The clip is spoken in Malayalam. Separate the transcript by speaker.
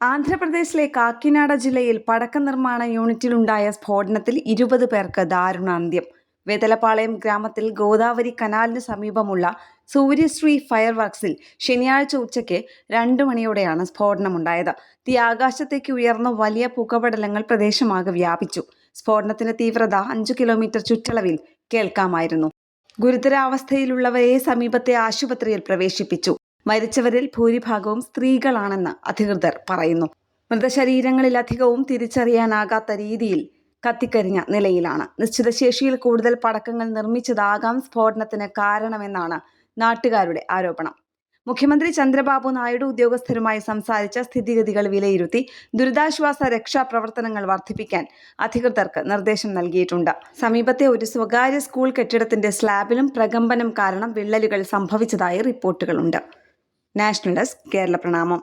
Speaker 1: ആന്ധ്രാപ്രദേശിലെ കാക്കിനാഡ ജില്ലയിൽ പടക്ക നിർമ്മാണ യൂണിറ്റിലുണ്ടായ സ്ഫോടനത്തിൽ 20 പേർക്ക് ദാരുണാന്ത്യം. വേതലപ്പാളയം ഗ്രാമത്തിൽ ഗോദാവരി കനാലിന് സമീപമുള്ള സൂര്യശ്രീ ഫയർ വർക്സിൽ ശനിയാഴ്ച ഉച്ചയ്ക്ക് 2 മണിയോടെയാണ് സ്ഫോടനമുണ്ടായത്. തീ ആകാശത്തേക്ക് ഉയർന്ന വലിയ പുകപടലങ്ങൾ പ്രദേശമാകെ വ്യാപിച്ചു. സ്ഫോടനത്തിന്റെ തീവ്രത 5 കിലോമീറ്റർ ചുറ്റളവിൽ കേൾക്കാമായിരുന്നു. ഗുരുതരാവസ്ഥയിലുള്ളവരെ സമീപത്തെ ആശുപത്രിയിൽ പ്രവേശിപ്പിച്ചു. മരിച്ചവരിൽ ഭൂരിഭാഗവും സ്ത്രീകളാണെന്ന് അധികൃതർ പറയുന്നു. മൃതശരീരങ്ങളിലധികവും തിരിച്ചറിയാനാകാത്ത രീതിയിൽ കത്തിക്കരിഞ്ഞ നിലയിലാണ്. നിശ്ചിത ശേഷിയിൽ കൂടുതൽ പടക്കങ്ങൾ നിർമ്മിച്ചതാകാം സ്ഫോടനത്തിന് കാരണമെന്നാണ് നാട്ടുകാരുടെ ആരോപണം. മുഖ്യമന്ത്രി ചന്ദ്രബാബു നായിഡു ഉദ്യോഗസ്ഥരുമായി സംസാരിച്ച സ്ഥിതിഗതികൾ വിലയിരുത്തി ദുരിതാശ്വാസ രക്ഷാപ്രവർത്തനങ്ങൾ വർദ്ധിപ്പിക്കാൻ അധികൃതർക്ക് നിർദ്ദേശം നൽകിയിട്ടുണ്ട്. സമീപത്തെ ഒരു സ്വകാര്യ സ്കൂൾ കെട്ടിടത്തിന്റെ സ്ലാബിലും പ്രകമ്പനം കാരണം വിള്ളലുകൾ സംഭവിച്ചതായി റിപ്പോർട്ടുകളുണ്ട്. നാഷണൽ ഡെസ്ക്, കേരള പ്രണാമം.